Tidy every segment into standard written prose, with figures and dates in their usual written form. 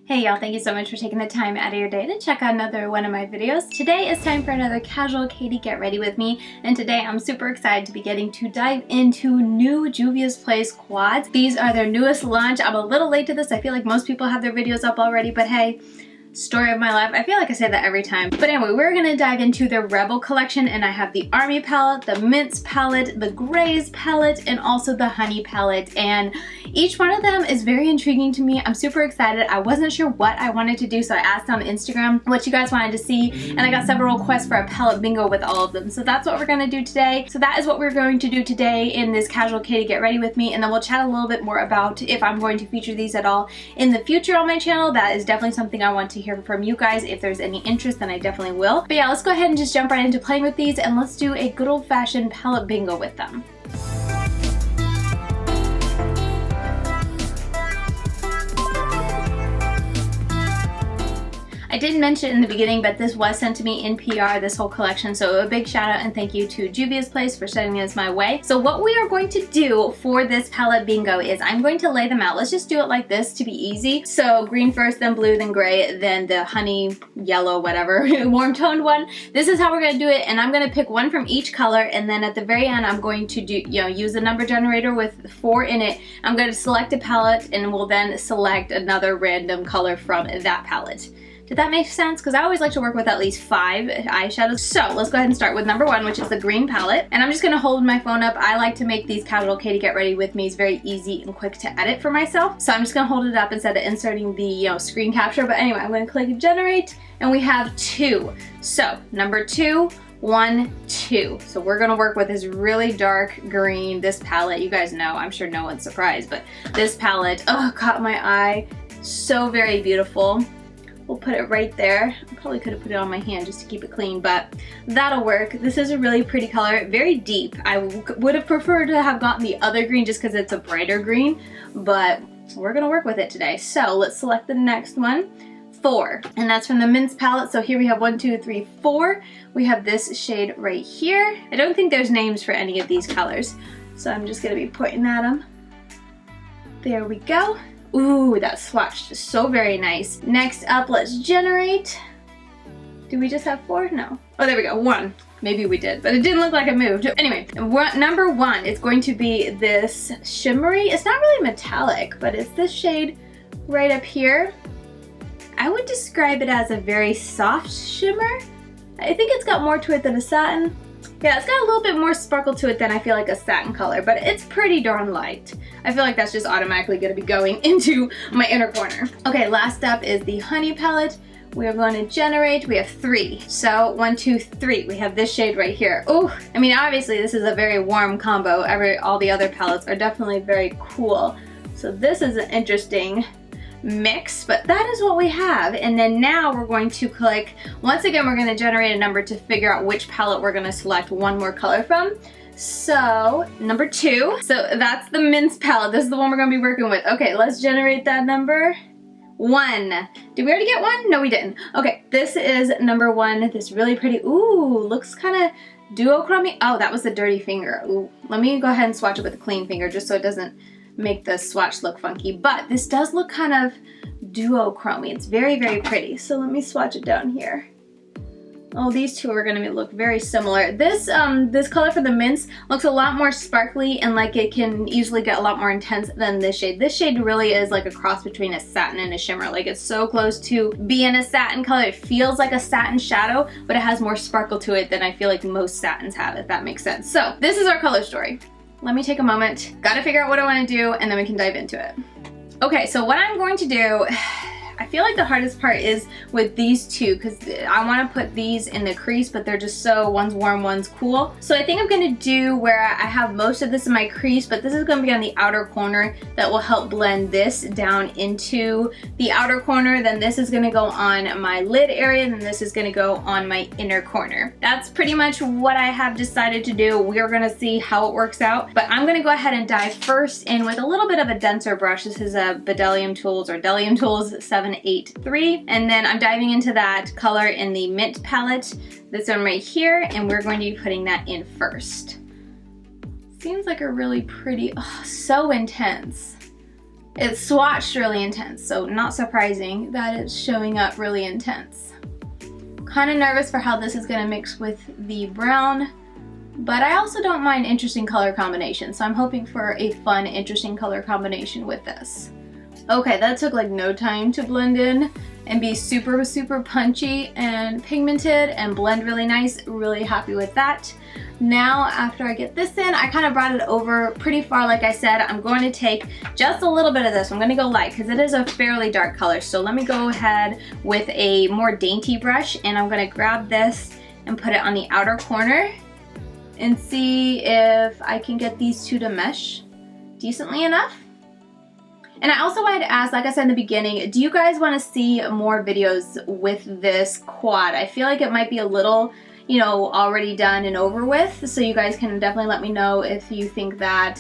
Hey y'all, thank you so much for taking the time out of your day to check out another one of my videos. Today is time for another casual Katie Get Ready With Me, and today I'm super excited to be getting to dive into new Juvia's Place quads. These are their newest launch. I'm a little late to this. I feel like most people have their videos up already, but hey, story of my life. I feel like I say that every time. But anyway, we're gonna dive into the Rebel collection, and I have the Army palette, the Mints palette, the Grays palette, and also the Honey palette. And each one of them is very intriguing to me. I'm super excited. I wasn't sure what I wanted to do, so I asked on Instagram what you guys wanted to see, and I got several requests for a palette bingo with all of them. So that's what we're gonna do today. So that is what we're going to do today in this casual Katie Get Ready With Me, and then we'll chat a little bit more about if I'm going to feature these at all in the future on my channel. That is definitely something I want to hear from you guys. If there's any interest, then I definitely will. But yeah, let's go ahead and just jump right into playing with these, and let's do a good old-fashioned palette bingo with them. I didn't mention in the beginning, but this was sent to me in PR, this whole collection, so a big shout out and thank you to Juvia's Place for sending this my way. So what we are going to do for this palette bingo is I'm going to lay them out. Let's just do it like this to be easy. So green first, then blue, then gray, then the honey, yellow, whatever, warm toned one. This is how we're gonna do it, and I'm gonna pick one from each color, and then at the very end I'm going to do, use a number generator with 4 in it. I'm going to select a palette, and we'll then select another random color from that palette. Did that make sense? Because I always like to work with at least 5 eyeshadows. So let's go ahead and start with number 1, which is the green palette. And I'm just gonna hold my phone up. I like to make these casual Katie Get Ready With Me's very easy and quick to edit for myself. So I'm just gonna hold it up instead of inserting the screen capture. But anyway, I'm gonna click generate, and we have 2. So number 2, 1, 2. So we're gonna work with this really dark green, this palette. You guys know, I'm sure no one's surprised, but this palette, oh, caught my eye. So very beautiful. We'll put it right there. I probably could have put it on my hand just to keep it clean, but that'll work. This is a really pretty color, very deep. I would have preferred to have gotten the other green just because it's a brighter green, but we're gonna work with it today. So let's select the next one, 4, and that's from the Mints palette. So here we have 1, 2, 3, 4. We have this shade right here. I don't think there's names for any of these colors, so I'm just gonna be pointing at them. There we go. Ooh, that swatched so very nice. Next up, let's generate. Do we just have 4? No. Oh, there we go, 1. Maybe we did, but it didn't look like it moved. Anyway, number 1 is going to be this shimmery. It's not really metallic, but it's this shade right up here. I would describe it as a very soft shimmer. I think it's got more to it than a satin. Yeah, it's got a little bit more sparkle to it than I feel like a satin color, but it's pretty darn light. I feel like that's just automatically gonna be going into my inner corner. Okay, last up is the Honey palette. We are going to generate, we have 3. So 1, 2, 3, we have this shade right here. Oh, I mean, obviously this is a very warm combo. All the other palettes are definitely very cool. So this is an interesting mix, but that is what we have. And then now we're going to click, once again we're going to generate a number to figure out which palette we're going to select one more color from. So number 2, so that's the Mints palette. This is the one we're going to be working with. Okay, let's generate that number. 1. Did we already get 1? No, we didn't. Okay, this is number 1. This really pretty, ooh, looks kind of duochrome. Oh, that was the dirty finger. Ooh, let me go ahead and swatch it with a clean finger just so it doesn't make the swatch look funky, but this does look kind of duochrome-y. It's very, very pretty. So let me swatch it down here. Oh, these two are gonna look very similar. This this color for the Mints looks a lot more sparkly and like it can easily get a lot more intense than this shade. This shade really is like a cross between a satin and a shimmer. Like it's so close to being a satin color. It feels like a satin shadow, but it has more sparkle to it than I feel like most satins have, if that makes sense. So this is our color story. Let me take a moment, gotta figure out what I wanna do, and then we can dive into it. Okay, so what I'm going to do, I feel like the hardest part is with these two because I want to put these in the crease, but they're just so, one's warm, one's cool. So I think I'm going to do where I have most of this in my crease, but this is going to be on the outer corner that will help blend this down into the outer corner. Then this is going to go on my lid area, and then this is going to go on my inner corner. That's pretty much what I have decided to do. We're going to see how it works out, but I'm going to go ahead and dive first in with a little bit of a denser brush. This is a Bdellium Tools or Dellium Tools 783, and then I'm diving into that color in the Mint palette, this one right here, and we're going to be putting that in first. Seems like a really pretty, oh, so intense. It's swatched really intense, so not surprising that it's showing up really intense. Kind of nervous for how this is going to mix with the brown, but I also don't mind interesting color combinations, so I'm hoping for a fun, interesting color combination with this. Okay, that took like no time to blend in and be super, super punchy and pigmented and blend really nice. Really happy with that. Now, after I get this in, I kind of brought it over pretty far. Like I said, I'm going to take just a little bit of this. I'm going to go light because it is a fairly dark color. So let me go ahead with a more dainty brush, and I'm going to grab this and put it on the outer corner and see if I can get these two to mesh decently enough. And I also wanted to ask, like I said in the beginning, do you guys want to see more videos with this quad? I feel like it might be a little, you know, already done and over with, so you guys can definitely let me know if you think that,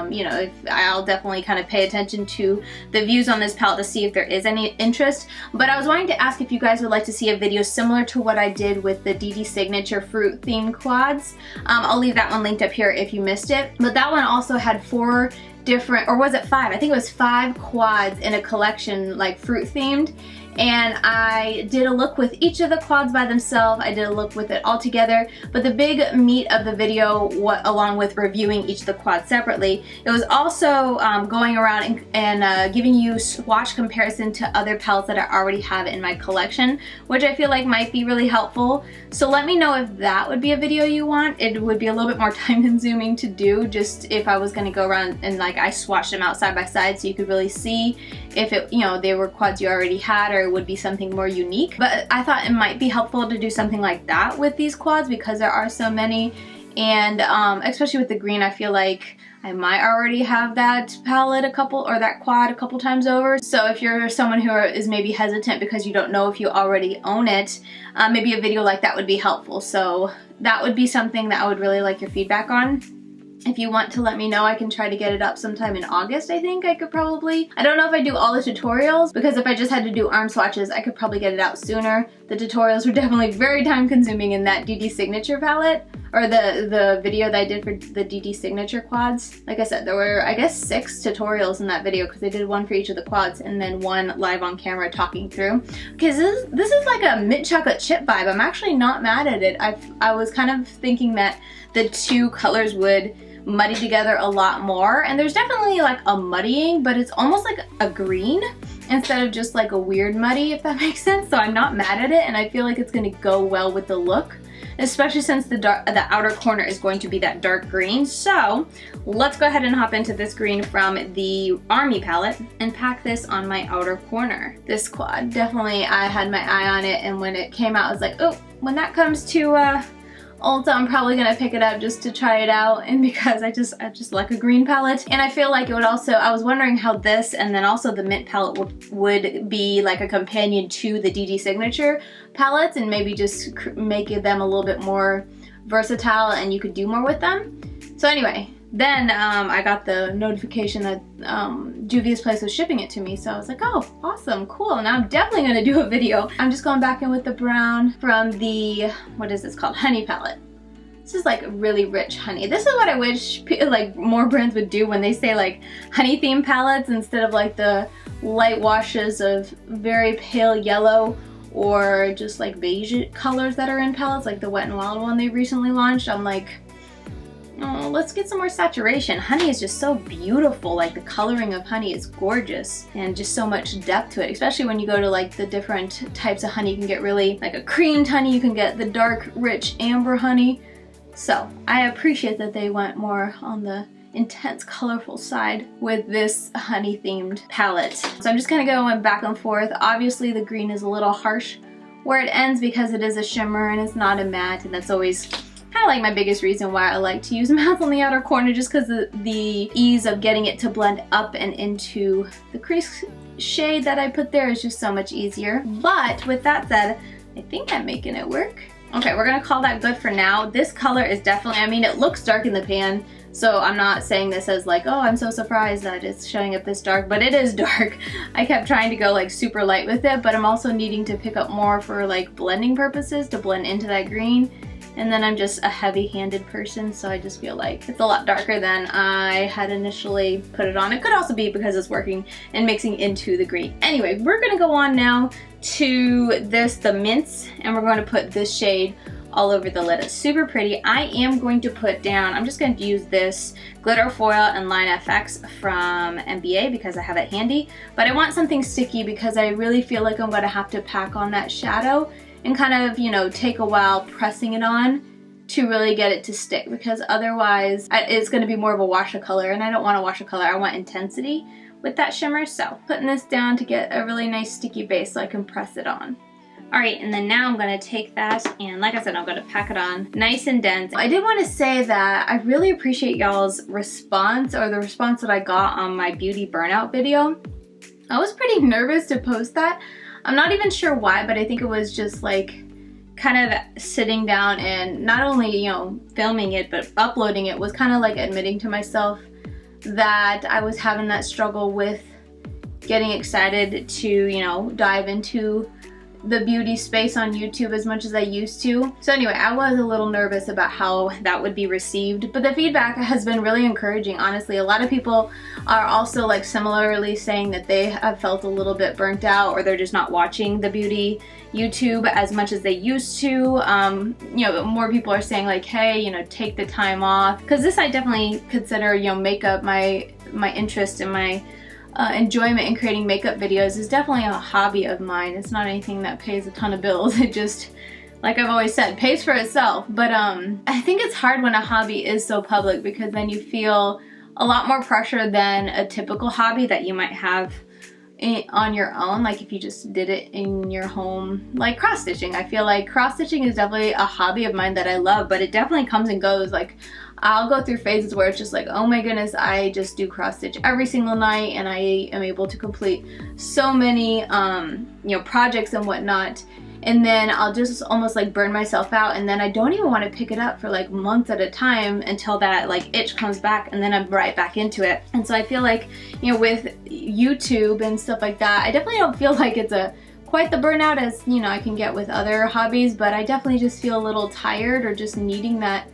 you know, if I'll definitely kind of pay attention to the views on this palette to see if there is any interest. But I was wanting to ask if you guys would like to see a video similar to what I did with the DD Signature fruit themed quads. I'll leave that one linked up here if you missed it. But that one also had 4 different, or was it 5? I think it was 5 quads in a collection, like fruit themed. And I did a look with each of the quads by themselves. I did a look with it all together. But the big meat of the video, along with reviewing each of the quads separately, it was also going around and giving you swatch comparison to other palettes that I already have in my collection, which I feel like might be really helpful. So let me know if that would be a video you want. It would be a little bit more time consuming to do, just if I was going to go around and like I swatched them out side by side so you could really see if it, you know, they were quads you already had or would be something more unique. But I thought it might be helpful to do something like that with these quads because there are so many, and especially with the green, I feel like I might already have that palette that quad a couple times over. So if you're someone who is maybe hesitant because you don't know if you already own it, maybe a video like that would be helpful. So that would be something that I would really like your feedback on. If you want to let me know, I can try to get it up sometime in August. I think I could probably. I don't know if I do all the tutorials, because if I just had to do arm swatches, I could probably get it out sooner. The tutorials were definitely very time consuming in that DD Signature palette, or the video that I did for the DD Signature quads. Like I said, there were, I guess, 6 tutorials in that video because I did one for each of the quads and then one live on camera talking through. Because this is like a mint chocolate chip vibe. I'm actually not mad at it. I was kind of thinking that the 2 colors would muddy together a lot more, and there's definitely like a muddying, but it's almost like a green instead of just like a weird muddy, if that makes sense. So I'm not mad at it, and I feel like it's going to go well with the look, especially since the outer corner is going to be that dark green. So let's go ahead and hop into this green from the Army palette and pack this on my outer corner. This quad, definitely I had my eye on it, and when it came out I was like, oh, when that comes to Ulta, I'm probably gonna pick it up just to try it out, and because I just like a green palette, and I feel like it would also, I was wondering how this and then also the mint palette would be like a companion to the DD Signature palettes, and maybe just make them a little bit more versatile and you could do more with them. So anyway, then I got the notification that Juvia's place was shipping it to me, so I was like, oh, awesome, cool. Now I'm definitely gonna do a video. I'm just going back in with the brown from the, what is this called, Honey palette. This is like really rich honey. This is what I wish like more brands would do when they say like honey themed palettes, instead of like the light washes of very pale yellow or just like beige colors that are in palettes, like the Wet n Wild one they recently launched. I'm like, oh, let's get some more saturation. Honey is just so beautiful. Like the coloring of honey is gorgeous, and just so much depth to it, especially when you go to like the different types of honey. You can get really like a creamed honey, you can get the dark rich amber honey. So I appreciate that they went more on the intense colorful side with this honey themed palette. So I'm just kind of going back and forth. Obviously the green is a little harsh where it ends because it is a shimmer and it's not a matte, and that's always kind of like my biggest reason why I like to use mattes on the outer corner, just because the ease of getting it to blend up and into the crease shade that I put there is just so much easier. But with that said, I think I'm making it work. Okay, we're gonna call that good for now. This color is definitely, I mean, it looks dark in the pan, so I'm not saying this as like, oh, I'm so surprised that it's showing up this dark, but it is dark. I kept trying to go like super light with it, but I'm also needing to pick up more for like blending purposes to blend into that green. And then I'm just a heavy-handed person, so I just feel like it's a lot darker than I had initially put it on. It could also be because it's working and mixing into the green. Anyway, we're gonna go on now to the mints, and we're going to put this shade all over the lid. It's super pretty. I am going to put down, I'm just going to use this glitter foil and Line FX from NBA because I have it handy, but I want something sticky because I really feel like I'm going to have to pack on that shadow and kind of, you know, take a while pressing it on to really get it to stick, because otherwise it's going to be more of a wash of color, and I don't want a wash of color. I want intensity with that shimmer. So putting this down to get a really nice sticky base so I can press it on. Alright, and then now I'm going to take that, and like I said, I'm going to pack it on nice and dense. I did want to say that I really appreciate y'all's response, or the response that I got on my beauty burnout video. I was pretty nervous to post that. I'm not even sure why, but I think it was just like kind of sitting down and not only, you know, filming it, but uploading it was kind of like admitting to myself that I was having that struggle with getting excited to, you know, dive into the beauty space on YouTube as much as I used to. So anyway, I was a little nervous about how that would be received, but the feedback has been really encouraging, honestly. A lot of people are also like similarly saying that they have felt a little bit burnt out, or they're just not watching the beauty YouTube as much as they used to. You know, more people are saying like, hey, you know, take the time off, because this I definitely consider, you know, makeup, my interest and my enjoyment in creating makeup videos is definitely a hobby of mine. It's not anything that pays a ton of bills. It just, like I've always said, pays for itself. But I think it's hard when a hobby is so public, because then you feel a lot more pressure than a typical hobby that you might have on your own, like if you just did it in your home, like cross stitching. I feel like cross stitching is definitely a hobby of mine that I love, but it definitely comes and goes. Like I'll go through phases where it's just like, oh my goodness, I just do cross stitch every single night, and I am able to complete so many you know, projects and whatnot. And then I'll just almost like burn myself out, and then I don't even want to pick it up for like months at a time until that like itch comes back, and then I'm right back into it. And so I feel like, you know, with YouTube and stuff like that, I definitely don't feel like it's quite the burnout as, you know, I can get with other hobbies, but I definitely just feel a little tired, or just needing that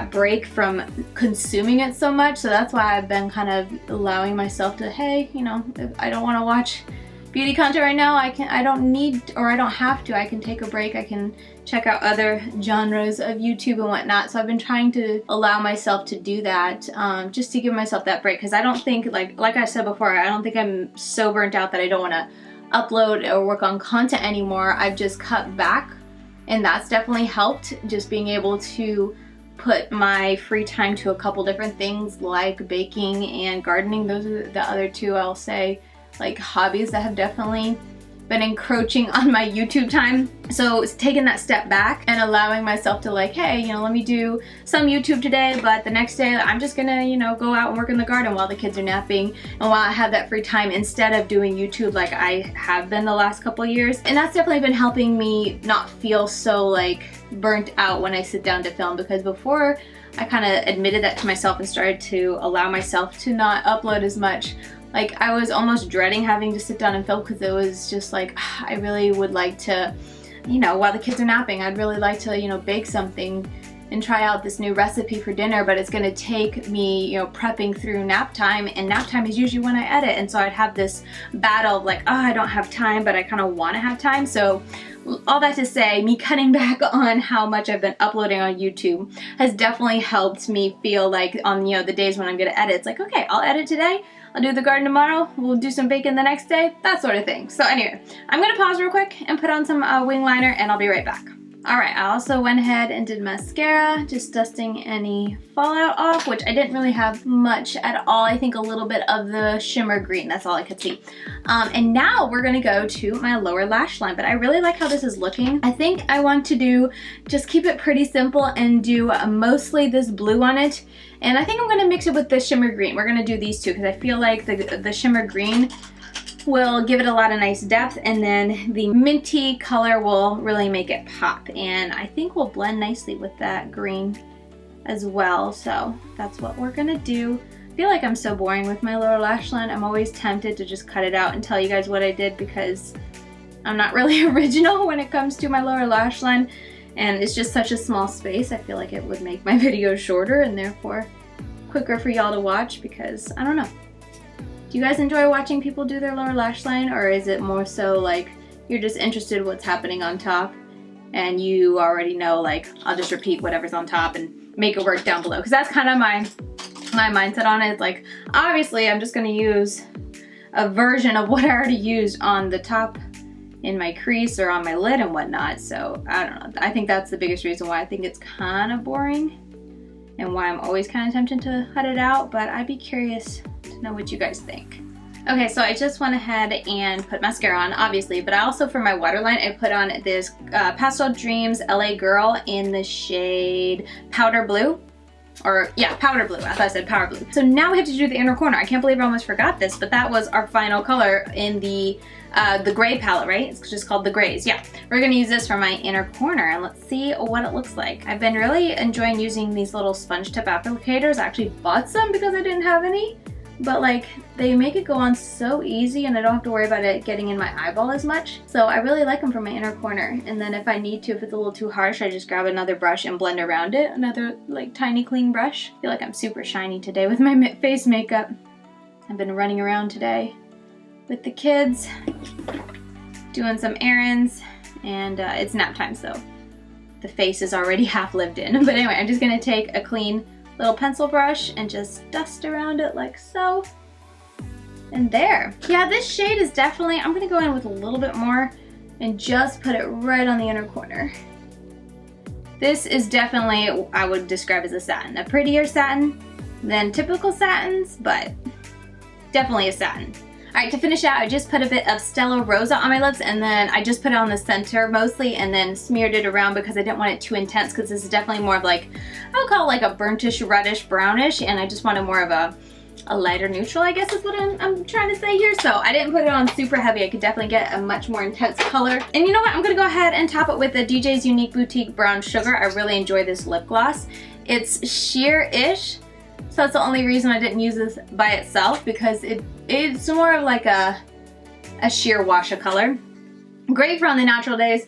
break from consuming it so much. So that's why I've been kind of allowing myself to, hey, you know, if I don't want to watch beauty content right now, I don't need, or I don't have to, I can take a break, I can check out other genres of YouTube and whatnot. So I've been trying to allow myself to do that, just to give myself that break, because I don't think, like I said before, I don't think I'm so burnt out that I don't want to upload or work on content anymore. I've just cut back, and that's definitely helped, just being able to put my free time to a couple different things like baking and gardening. Those are the other two, I'll say, like hobbies that have definitely been encroaching on my YouTube time. So it's taking that step back and allowing myself to like, hey, you know, let me do some YouTube today, but the next day I'm just gonna, you know, go out and work in the garden while the kids are napping and while I have that free time, instead of doing YouTube like I have been the last couple of years. And that's definitely been helping me not feel so like burnt out when I sit down to film, because before I kind of admitted that to myself and started to allow myself to not upload as much, like I was almost dreading having to sit down and film, because it was just like, I really would like to, you know, while the kids are napping, I'd really like to, you know, bake something and try out this new recipe for dinner, but it's gonna take me, you know, prepping through nap time, and nap time is usually when I edit. And so I'd have this battle of like, oh, I don't have time, but I kind of want to have time. So all that to say, me cutting back on how much I've been uploading on YouTube has definitely helped me feel like on, you know, the days when I'm gonna edit, it's like, okay, I'll edit today, I'll do the garden tomorrow, we'll do some baking the next day, that sort of thing. So anyway, I'm gonna pause real quick and put on some wing liner, and I'll be right back. Alright, I also went ahead and did mascara, just dusting any fallout off, which I didn't really have much at all. I think a little bit of the shimmer green, that's all I could see. And now we're gonna go to my lower lash line, but I really like how this is looking. I think I want to just keep it pretty simple and do mostly this blue on it. And I think I'm gonna mix it with the shimmer green. We're gonna do these two, because I feel like the shimmer green will give it a lot of nice depth, and then the minty color will really make it pop, and I think will blend nicely with that green as well. So that's what we're gonna do. I feel like I'm so boring with my lower lash line. I'm always tempted to just cut it out and tell you guys what I did, because I'm not really original when it comes to my lower lash line. and it's just such a small space. I feel like it would make my videos shorter and therefore quicker for y'all to watch, because I don't know. Do you guys enjoy watching people do their lower lash line, or is it more so like you're just interested in what's happening on top and you already know, like, I'll just repeat whatever's on top and make it work down below? Because that's kind of my mindset on it. Like, obviously I'm just going to use a version of what I already used on the top in my crease or on my lid and whatnot. So I don't know. I think that's the biggest reason why I think it's kind of boring and why I'm always kind of tempted to cut it out, but I'd be curious to know what you guys think. Okay, so I just went ahead and put mascara on, obviously, but I also, for my waterline, I put on this Pastel Dreams LA Girl in the shade Powder Blue. Or, yeah, Powder Blue. I thought I said Power Blue. So now we have to do the inner corner. I can't believe I almost forgot this, but that was our final color in the gray palette, right? It's just called the grays. Yeah, we're gonna use this for my inner corner, and let's see what it looks like. I've been really enjoying using these little sponge tip applicators. I actually bought some because I didn't have any, but like, they make it go on so easy and I don't have to worry about it getting in my eyeball as much. So I really like them for my inner corner. And then if I need to, if it's a little too harsh, I just grab another brush and blend around it. Another like tiny clean brush. I feel like I'm super shiny today with my face makeup. I've been running around today with the kids, doing some errands, and it's nap time, so the face is already half lived in. But anyway, I'm just gonna take a clean little pencil brush and just dust around it like so. And there. Yeah, this shade is definitely, I'm gonna go in with a little bit more and just put it right on the inner corner. This is definitely, I would describe as a satin. A prettier satin than typical satins, but definitely a satin. Alright, to finish out, I just put a bit of Stella Rosa on my lips, and then I just put it on the center mostly and then smeared it around because I didn't want it too intense, because this is definitely more of like, I would call it like a burntish, reddish, brownish, and I just wanted more of a lighter neutral, I guess is what I'm trying to say here. So I didn't put it on super heavy. I could definitely get a much more intense color. And you know what? I'm going to go ahead and top it with the DJ's Unique Boutique Brown Sugar. I really enjoy this lip gloss. It's sheer-ish. So that's the only reason I didn't use this by itself, because it's more of like a sheer wash of color. Great for on the natural days,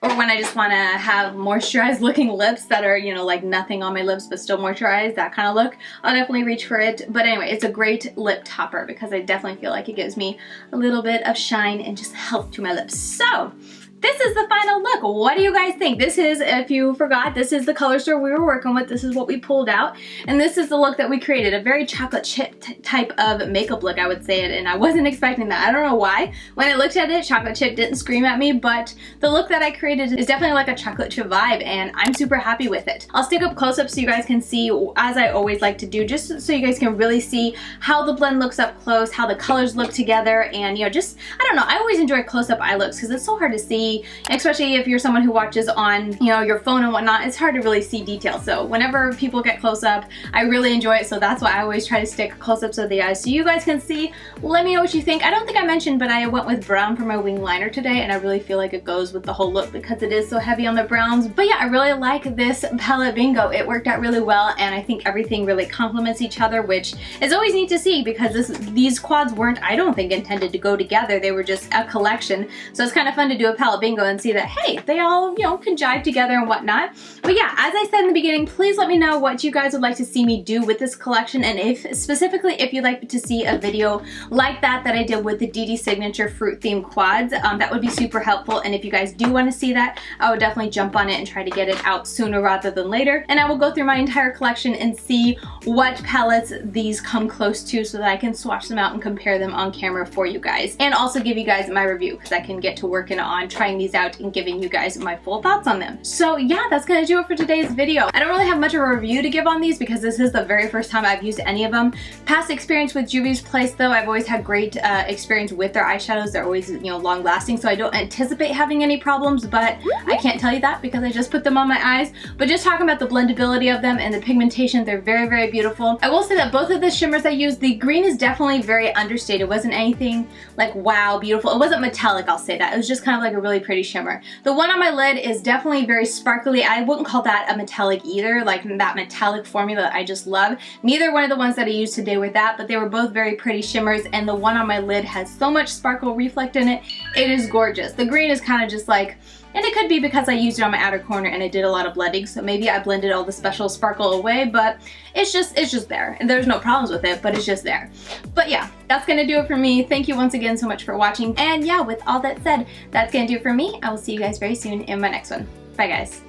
or when I just want to have moisturized looking lips that are, you know, like nothing on my lips but still moisturized, that kind of look. I'll definitely reach for it. But anyway, it's a great lip topper because I definitely feel like it gives me a little bit of shine and just health to my lips. So this is the final look. What do you guys think? This is, if you forgot, this is the color store we were working with. This is what we pulled out. And this is the look that we created. A very chocolate chip type of makeup look, I would say it. And I wasn't expecting that. I don't know why. When I looked at it, chocolate chip didn't scream at me, but the look that I created is definitely like a chocolate chip vibe, and I'm super happy with it. I'll stick up close up so you guys can see, as I always like to do, just so you guys can really see how the blend looks up close, how the colors look together, and, you know, just, I don't know, I always enjoy close up eye looks because it's so hard to see. Especially if you're someone who watches on, you know, your phone and whatnot, it's hard to really see details. So whenever people get close up, I really enjoy it. So that's why I always try to stick close ups of the eyes so you guys can see. Let me know what you think. I don't think I mentioned, but I went with brown for my wing liner today, and I really feel like it goes with the whole look because it is so heavy on the browns. But yeah, I really like this palette bingo. It worked out really well, and I think everything really complements each other, which is always neat to see because these quads weren't, I don't think, intended to go together. They were just a collection. So it's kind of fun to do a palette bingo and see that, hey, they all, you know, can jive together and whatnot. But yeah, as I said in the beginning, please let me know what you guys would like to see me do with this collection, and if specifically if you'd like to see a video like that I did with the DD Signature fruit themed quads, that would be super helpful. And if you guys do want to see that, I would definitely jump on it and try to get it out sooner rather than later. And I will go through my entire collection and see what palettes these come close to so that I can swatch them out and compare them on camera for you guys, and also give you guys my review because I can get to working on trying these out and giving you guys my full thoughts on them. So yeah, that's gonna do it for today's video. I don't really have much of a review to give on these because this is the very first time I've used any of them. Past experience with Juvia's Place though, I've always had great experience with their eyeshadows. They're always, you know, long lasting, so I don't anticipate having any problems, but I can't tell you that because I just put them on my eyes. But just talking about the blendability of them and the pigmentation, they're very, very beautiful. I will say that both of the shimmers I used, the green is definitely very understated. It wasn't anything like wow, beautiful. It wasn't metallic, I'll say that. It was just kind of like a really really pretty shimmer. The one on my lid is definitely very sparkly. I wouldn't call that a metallic either, like that metallic formula that I just love. Neither one of the ones that I used today were that, but they were both very pretty shimmers, and the one on my lid has so much sparkle reflect in it. It is gorgeous. The green is kind of just like, and it could be because I used it on my outer corner and I did a lot of blending, so maybe I blended all the special sparkle away, but it's just there. And there's no problems with it, but it's just there. But yeah, that's gonna do it for me. Thank you once again so much for watching. And yeah, with all that said, that's gonna do it for me. I will see you guys very soon in my next one. Bye guys.